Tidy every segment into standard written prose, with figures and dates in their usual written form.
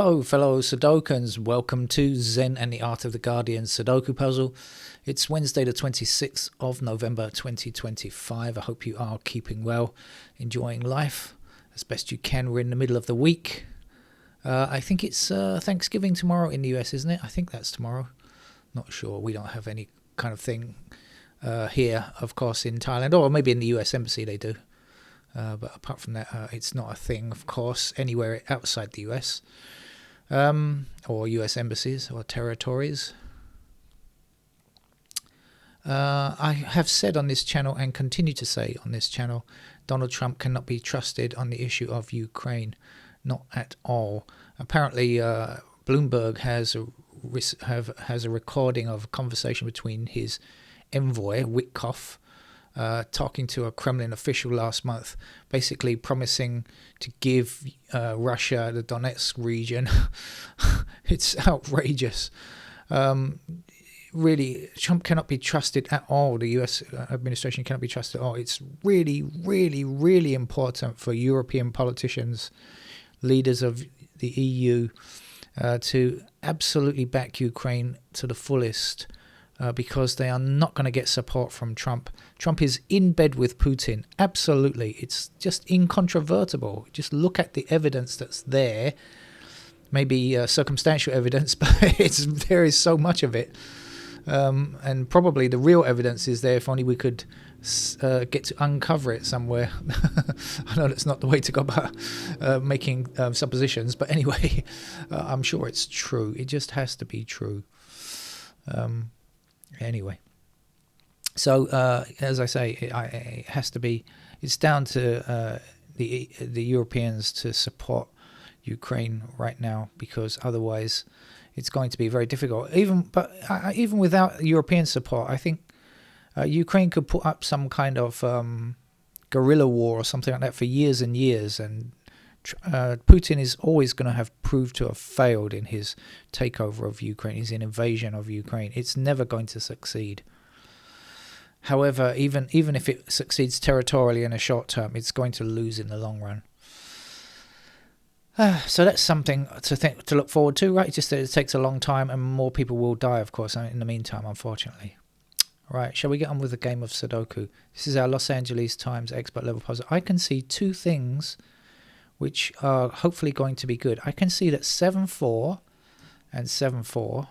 Hello, fellow Sudokans. Welcome to Zen and the Art of the Guardian Sudoku puzzle. It's Wednesday, the 26th of November 2025. I hope you are keeping well, enjoying life as best you can. We're in the middle of the week. I think it's Thanksgiving tomorrow in the US, isn't it? I think that's tomorrow. Not sure. We don't have any kind of thing here, of course, in Thailand, or maybe in the US Embassy they do. But apart from that, it's not a thing, of course, anywhere outside the US or US embassies or territories. I have said on this channel and continue to say on this channel, Donald Trump cannot be trusted on the issue of Ukraine. Not at all. Apparently, Bloomberg has a recording of a conversation between his envoy, Witkoff, talking to a Kremlin official last month, basically promising to give Russia the Donetsk region. It's outrageous. Really, Trump cannot be trusted at all. The US administration cannot be trusted at all. It's really, really, really important for European politicians, leaders of the EU, to absolutely back Ukraine to the fullest. Because they are not going to get support from Trump. Trump is in bed with Putin. Absolutely. It's just incontrovertible. Just look at the evidence that's there. Maybe circumstantial evidence, but there is so much of it. And probably the real evidence is there if only we could get to uncover it somewhere. I know that's not the way to go about making suppositions, but anyway, I'm sure it's true. It just has to be true. Anyway, so as I say, it has to be. It's down to the Europeans to support Ukraine right now, because otherwise, it's going to be very difficult. Even without European support, I think Ukraine could put up some kind of guerrilla war or something like that for years and years, and Putin is always going to have proved to have failed in his takeover of Ukraine, his invasion of Ukraine. It's never going to succeed. However, even if it succeeds territorially in a short term, it's going to lose in the long run. So that's something to look forward to, right? It's just that it takes a long time and more people will die, of course, in the meantime, unfortunately. Right, shall we get on with the game of Sudoku? This is our Los Angeles Times expert level puzzle. I can see two things which are hopefully going to be good. I can see that 7-4 and 7-4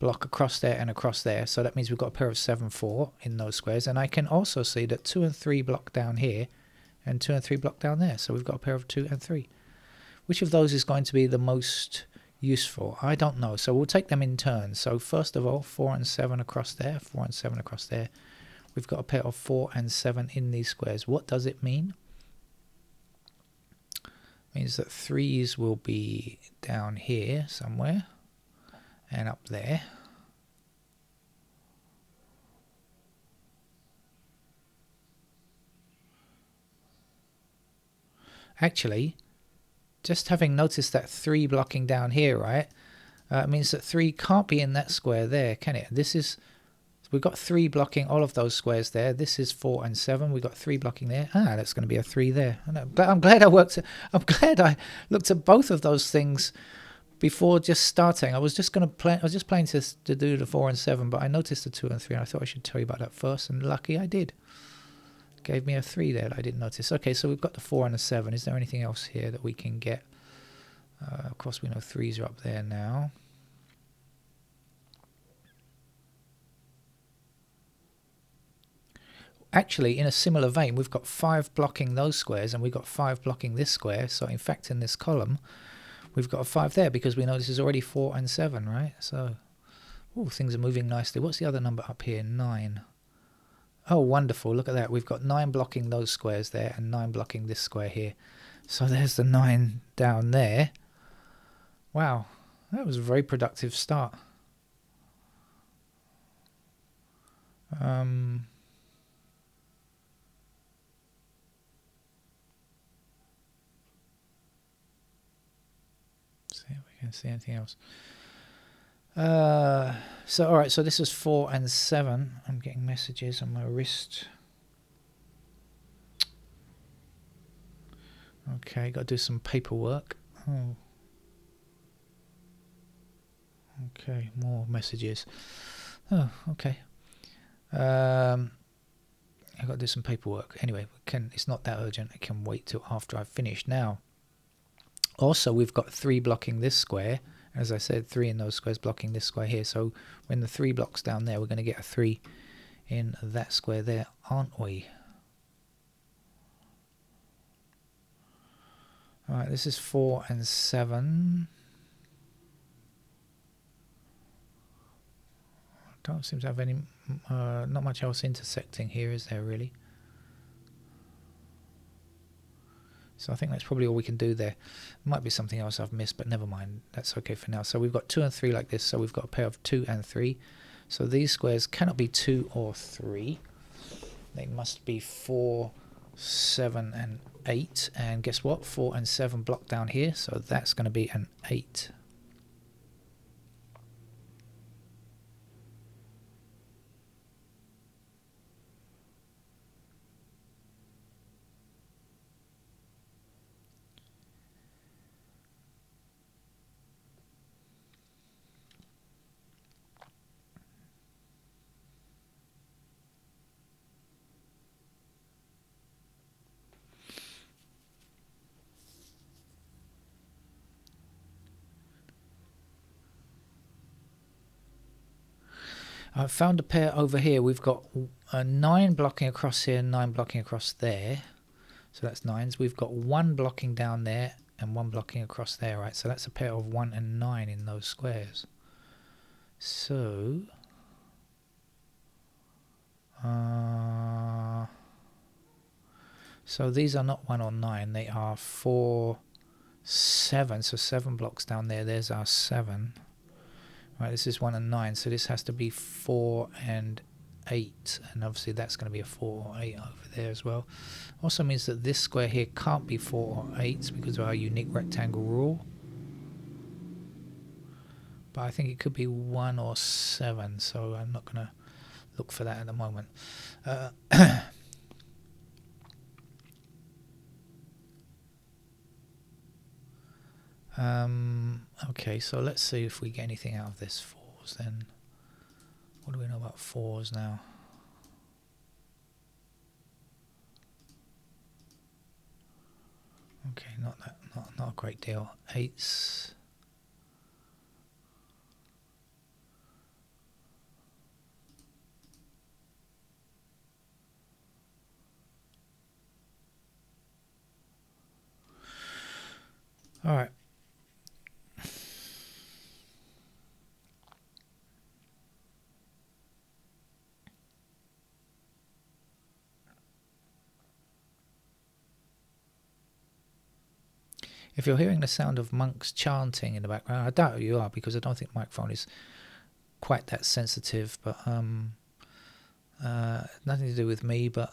block across there and across there. So that means we've got a pair of 7-4 in those squares. And I can also see that 2 and 3 block down here and 2 and 3 block down there. So we've got a pair of 2 and 3. Which of those is going to be the most useful? I don't know. So we'll take them in turn. So first of all, 4 and 7 across there, 4 and 7 across there. We've got a pair of 4 and 7 in these squares. What does it mean? Means that 3s will be down here somewhere and up there. Actually, just having noticed that 3 blocking down here, right, means that 3 can't be in that square there, can it? We've got 3 blocking all of those squares there. This is 4 and 7. We've got 3 blocking there. That's going to be a 3 there. I'm glad I looked at both of those things before just starting. I was just planning to do the 4 and 7, but I noticed the 2 and 3, and I thought I should tell you about that first, and lucky I did. Gave me a 3 there that I didn't notice. Okay, so we've got the 4 and the 7. Is there anything else here that we can get? Of course, we know 3s are up there now. Actually, in a similar vein, we've got 5 blocking those squares, and we've got 5 blocking this square. So, in fact, in this column, we've got a 5 there, because we know this is already 4 and 7, right? So, things are moving nicely. What's the other number up here? 9. Oh, wonderful. Look at that. We've got 9 blocking those squares there and 9 blocking this square here. So, there's the 9 down there. Wow. That was a very productive start. See if we can see anything else. So all right, so this is 4 and 7. I'm getting messages on my wrist. Okay, got to do some paperwork. Oh. Okay, more messages. Oh, okay. I've got to do some paperwork. Anyway, it's not that urgent. I can wait till after I've finished. Now, also, we've got 3 blocking this square. As I said, 3 in those squares blocking this square here. So when the 3 blocks down there, we're going to get a 3 in that square there, aren't we? Alright, this is 4 and 7. Don't seem to have any, not much else intersecting here, is there really? So I think that's probably all we can do there. Might be something else I've missed, but never mind. That's okay for now. So we've got 2 and 3 like this. So we've got a pair of 2 and 3. So these squares cannot be 2 or 3. They must be 4, 7 and 8. And guess what? 4 and 7 block down here. So that's going to be an 8. I found a pair over here. We've got 9 blocking across here, 9 blocking across there. So that's 9s. We've got 1 blocking down there and 1 blocking across there, right? So that's a pair of 1 and 9 in those squares. So these are not 1 or 9. They are 4, 7. So 7 blocks down there. There's our 7. Right, this is 1 and 9, so this has to be 4 and 8, and obviously that's going to be a 4 or 8 over there as well. Also means that this square here can't be 4 or 8 because of our unique rectangle rule. But I think it could be 1 or 7, so I'm not going to look for that at the moment. Okay, so let's see if we get anything out of this 4s then. What do we know about 4s now? Okay, not a great deal. 8s. All right. If you're hearing the sound of monks chanting in the background, I doubt you are because I don't think the microphone is quite that sensitive, but nothing to do with me, but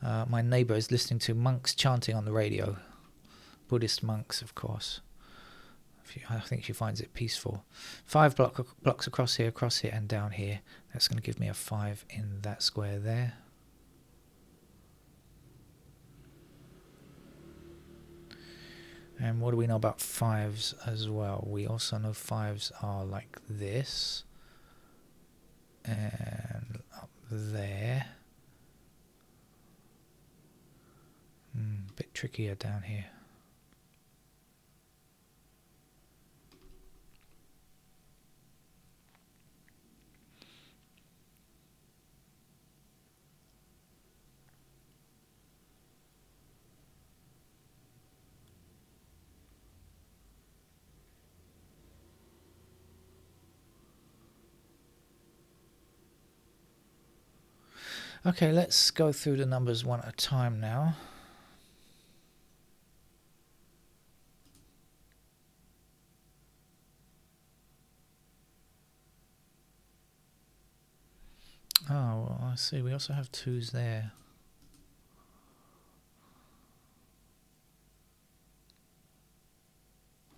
my neighbour is listening to monks chanting on the radio. Buddhist monks, of course. I think she finds it peaceful. 5 blocks across here, and down here. That's going to give me a 5 in that square there. And what do we know about 5s as well? We also know 5s are like this. And up there. A bit trickier down here. Okay, let's go through the numbers one at a time now. Oh, well, I see. We also have 2s there.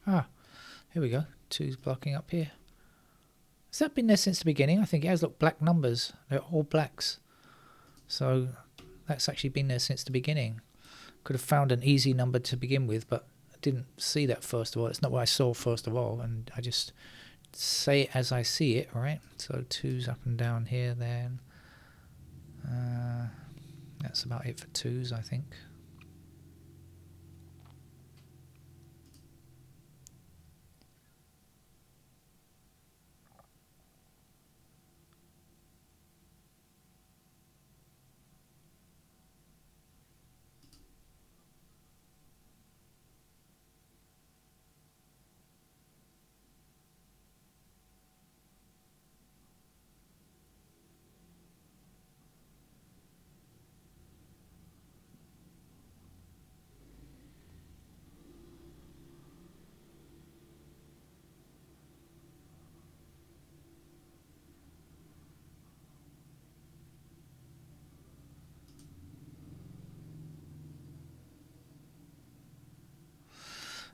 Ah, here we go. 2s blocking up here. Has that been there since the beginning? I think it has. Look, black numbers. They're all blacks. So that's actually been there since the beginning. Could have found an easy number to begin with, but didn't see that first of all. It's not what I saw first of all, and I just say it as I see it, right? So 2's up and down here then. That's about it for 2's, I think.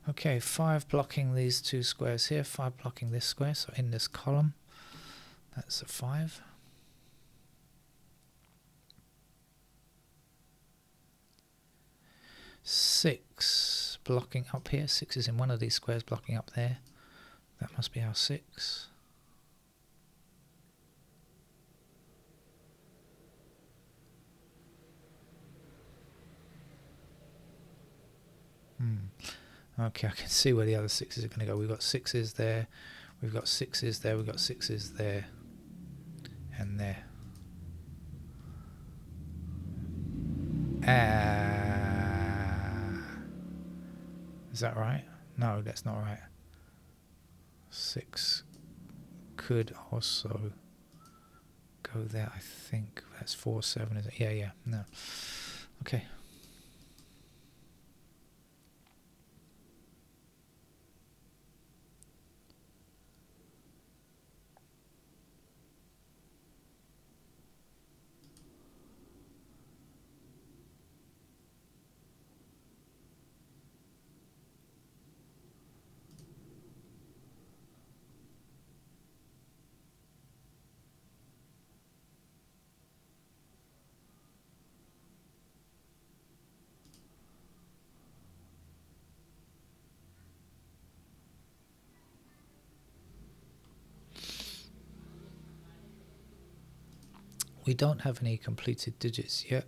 Okay, 5 blocking these 2 squares here, 5 blocking this square, so in this column, that's a 5. Six blocking up here, 6 is in one of these squares blocking up there, that must be our 6. Okay, I can see where the other 6's are going to go. We've got 6's there, we've got 6's there, we've got 6's there, and there. Is that right? No, that's not right. 6 could also go there, I think. That's 4, 7, is it? Yeah, no. Okay. We don't have any completed digits yet.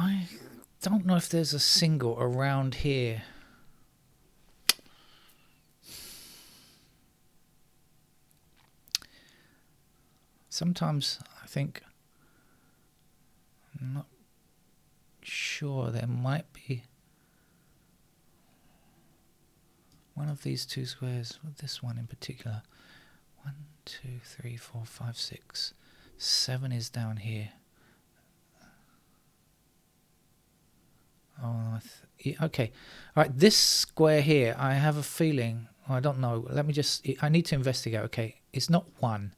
I don't know if there's a single around here. Sometimes I think, I'm not sure, there might be one of these two squares, this one in particular. 1, 2, 3, 4, 5, 6. 7 is down here. Oh, okay. All right, this square here, I have a feeling, I don't know, I need to investigate. Okay, it's not 1,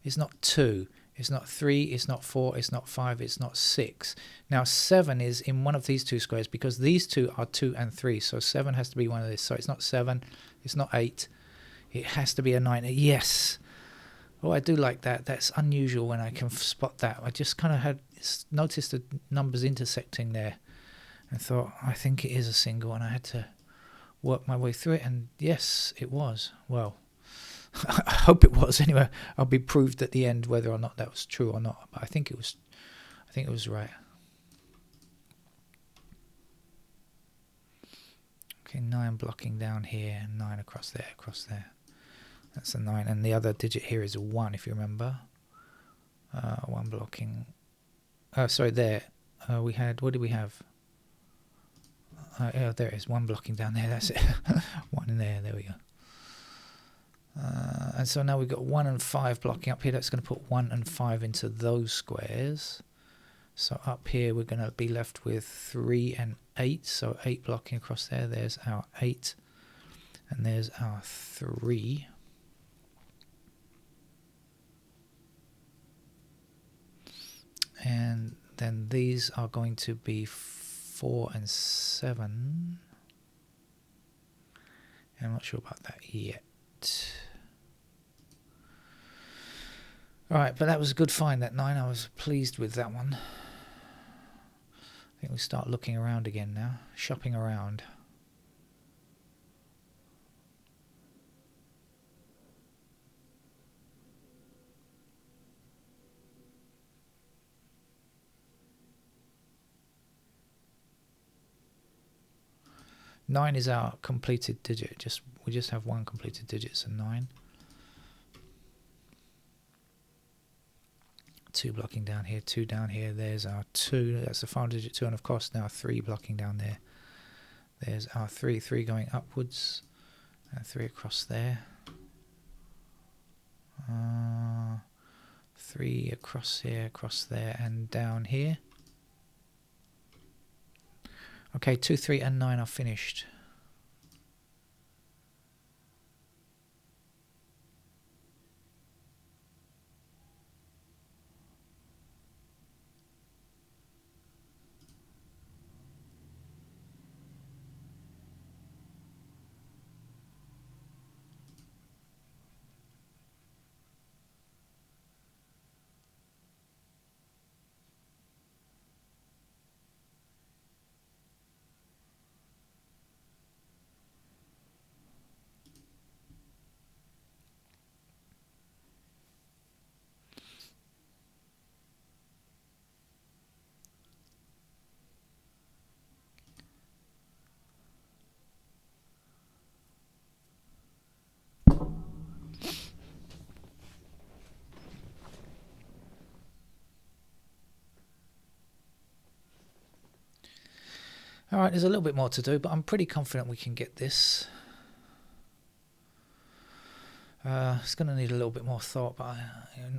it's not 2, it's not 3, it's not 4, it's not 5, it's not 6. Now 7 is in one of these two squares because these two are 2 and 3, so 7 has to be one of these. So it's not 7, it's not 8, it has to be a 9. Yes. Oh, I do like that. That's unusual when I can spot that. I just kind of had noticed the numbers intersecting there and thought, I think it is a single, and I had to work my way through it, and yes, it was. Well, I hope it was. Anyway, I'll be proved at the end whether or not that was true or not, but I think it was right. Okay, 9 blocking down here, and 9 across there, That's a 9, and the other digit here is a 1, if you remember. 1 blocking. Sorry, there. We had, what did we have? Yeah, there it is, 1 blocking down there, that's it. 1 in there, there we go. And so now we've got 1 and 5 blocking up here. That's going to put 1 and 5 into those squares. So up here we're going to be left with 3 and 8. So 8 blocking across there. There's our 8. And there's our 3. And then these are going to be 4 and 7. I'm not sure about that yet. Alright, but that was a good find, that 9. I was pleased with that one. I think we start looking around again now. Shopping around. Nine is our completed digit. We just have one completed digit, so 9. 2 blocking down here, 2 down here. There's our 2. That's the final digit 2, and of course now 3 blocking down there. There's our 3. 3 going upwards, and 3 across there. 3 across here, across there, and down here. Okay, 2, 3, and 9 are finished. Alright, there's a little bit more to do, but I'm pretty confident we can get this. It's going to need a little bit more thought, but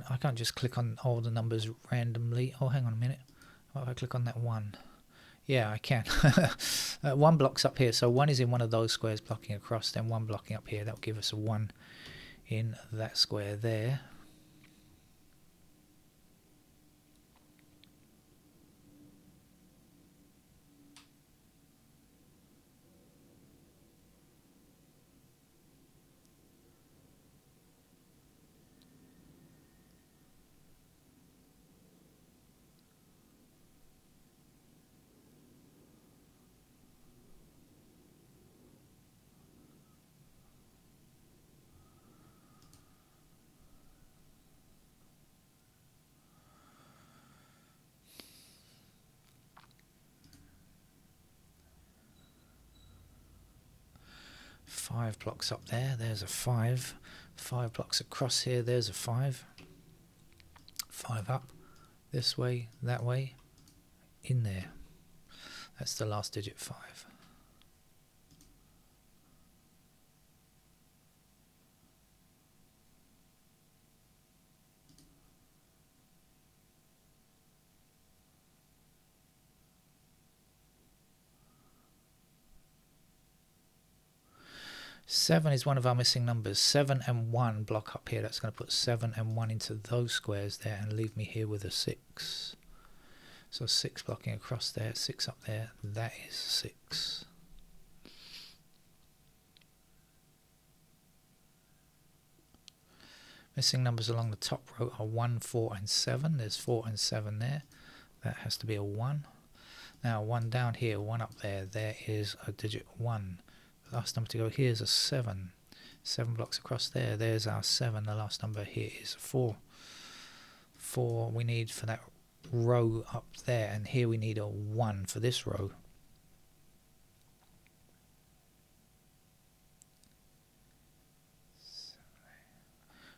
I can't just click on all the numbers randomly. Oh, hang on a minute. What if I click on that 1? Yeah, I can. 1 blocks up here, so 1 is in one of those squares blocking across, then 1 blocking up here. That'll give us a 1 in that square there. 5 blocks up there, there's a 5. 5 blocks across here, there's a 5. 5 up, this way, that way, in there. That's the last digit, 5. Seven is one of our missing numbers. 7 and 1 block up here. That's going to put 7 and 1 into those squares there and leave me here with a 6. So 6 blocking across there, 6 up there. That is 6. Missing numbers along the top row are 1, 4 and 7. There's 4 and 7 there. That has to be a 1. Now 1 down here, 1 up there. There is a digit 1. The last number to go here is a 7. 7 blocks across there. There's our 7. The last number here is 4. 4 we need for that row up there, and here we need a 1 for this row.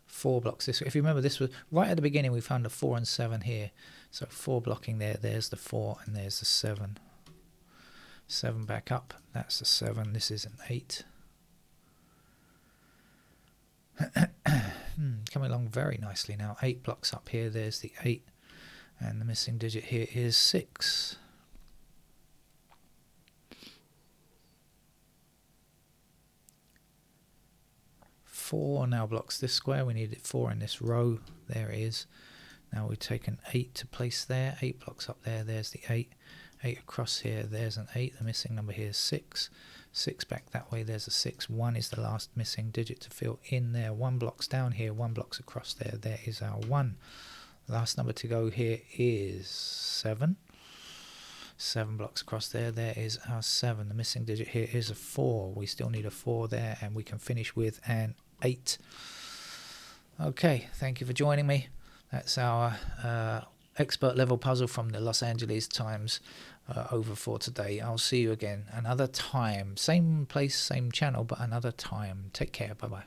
Four blocks this way. If you remember, this was right at the beginning. We found a 4 and 7 here. So 4 blocking there. There's the 4 and there's the 7. 7 back up, that's a 7, this is an 8. Coming along very nicely now. 8 blocks up here, there's the 8, and the missing digit here is 6. 4 now blocks this square. We needed 4 in this row. There it is. Now we've taken 8 to place there. 8 blocks up there, there's the 8. 8 across here, there's an 8. The missing number here is 6. 6 back that way, there's a 6. 1 is the last missing digit to fill in there. 1 blocks down here, 1 blocks across there. There is our 1. Last number to go here is 7. 7 blocks across there, there is our 7. The missing digit here is a 4. We still need a 4 there, and we can finish with an 8. Okay, thank you for joining me. That's our expert level puzzle from the Los Angeles Times over for today. I'll see you again another time. Same place, same channel, but another time. Take care. Bye-bye.